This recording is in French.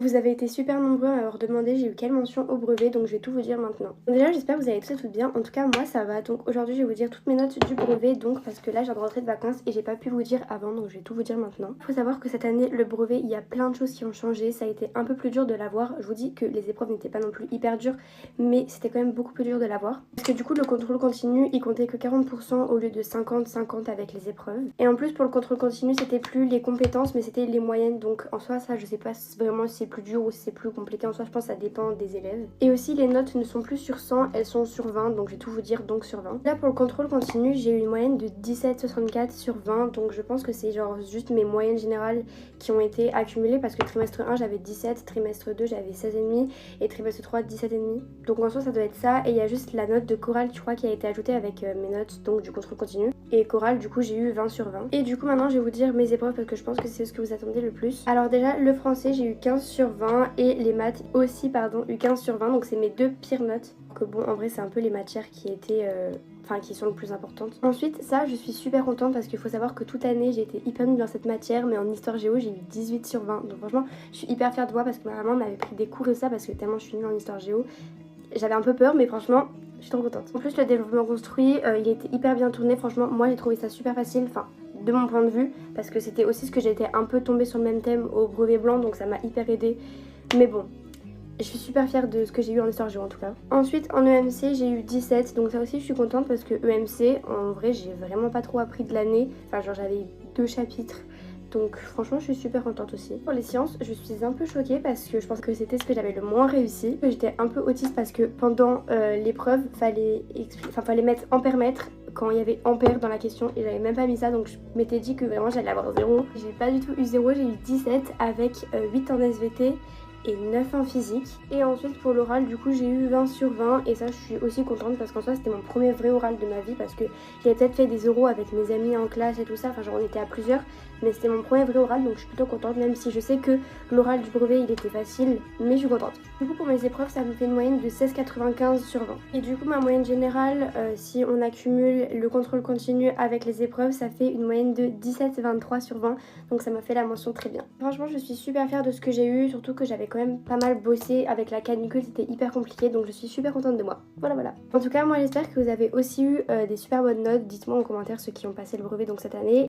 Vous avez été super nombreux à m'avoir demandé j'ai eu quelle mention au brevet, donc je vais tout vous dire maintenant. Donc déjà j'espère que vous allez tous et toutes bien, en tout cas moi ça va. Donc aujourd'hui je vais vous dire toutes mes notes du brevet, donc parce que là je viens de rentrer de vacances et j'ai pas pu vous dire avant, donc je vais tout vous dire maintenant. Il faut savoir que cette année le brevet il y a plein de choses qui ont changé, ça a été un peu plus dur de l'avoir. Je vous dis que les épreuves n'étaient pas non plus hyper dures, mais c'était quand même beaucoup plus dur de l'avoir. Parce que du coup le contrôle continu il comptait que 40% au lieu de 50-50 avec les épreuves. Et en plus pour le contrôle continu c'était plus les compétences mais c'était les moyennes, donc en soi ça je sais pas vraiment si c'est plus dur ou si c'est plus compliqué, en soi je pense que ça dépend des élèves. Et aussi les notes ne sont plus sur 100, elles sont sur 20, donc je vais tout vous dire donc sur 20. Là pour le contrôle continu j'ai eu une moyenne de 17,64 sur 20, donc je pense que c'est genre juste mes moyennes générales qui ont été accumulées parce que trimestre 1 j'avais 17, trimestre 2 j'avais 16,5 et trimestre 3 17,5. Donc en soi ça doit être ça, et il y a juste la note de chorale je crois qui a été ajoutée avec mes notes donc du contrôle continu. Et chorale du coup j'ai eu 20 sur 20. Et du coup maintenant je vais vous dire mes épreuves parce que je pense que c'est ce que vous attendez le plus. Alors déjà le français j'ai eu 15 sur 20 et les maths aussi pardon eu 15 sur 20, donc c'est mes deux pires notes. Que bon en vrai c'est un peu les matières qui étaient qui sont les plus importantes. Ensuite ça je suis super contente parce qu'il faut savoir que toute année j'ai été hyper nulle dans cette matière, mais en histoire géo j'ai eu 18 sur 20, donc franchement je suis hyper fière de moi parce que ma maman m'avait pris des cours de ça parce que tellement je suis nulle en histoire géo. J'avais un peu peur mais franchement je suis trop contente. En plus le développement construit il a été hyper bien tourné, franchement moi j'ai trouvé ça super facile, enfin de mon point de vue, parce que c'était aussi ce que j'étais un peu tombée sur le même thème au brevet blanc, donc ça m'a hyper aidée. Mais bon, je suis super fière de ce que j'ai eu en histoire géo en tout cas. Ensuite en EMC j'ai eu 17, donc ça aussi je suis contente parce que EMC en vrai j'ai vraiment pas trop appris de l'année. Enfin genre j'avais 2 chapitres. Donc franchement je suis super contente aussi. Pour les sciences je suis un peu choquée parce que je pense que c'était ce que j'avais le moins réussi. J'étais un peu autiste parce que pendant l'épreuve fallait mettre ampère-mètre quand il y avait ampère dans la question et j'avais même pas mis ça, donc je m'étais dit que vraiment j'allais avoir 0. J'ai pas du tout eu 0, j'ai eu 17 avec 8 en SVT et 9 en physique. Et ensuite pour l'oral du coup j'ai eu 20 sur 20 et ça je suis aussi contente parce qu'en soi c'était mon premier vrai oral de ma vie, parce que j'avais peut-être fait des oraux avec mes amis en classe et tout ça, enfin genre on était à plusieurs, mais c'était mon premier vrai oral donc je suis plutôt contente, même si je sais que l'oral du brevet il était facile, mais je suis contente. Du coup pour mes épreuves ça me fait une moyenne de 16,95 sur 20. Et du coup ma moyenne générale si on accumule le contrôle continu avec les épreuves ça fait une moyenne de 17,23 sur 20, donc ça m'a fait la mention très bien. Franchement je suis super fière de ce que j'ai eu, surtout que j'avais quand même pas mal bossé avec la canicule, c'était hyper compliqué, donc je suis super contente de moi. Voilà. En tout cas moi j'espère que vous avez aussi eu des super bonnes notes, dites-moi en commentaire ceux qui ont passé le brevet donc cette année.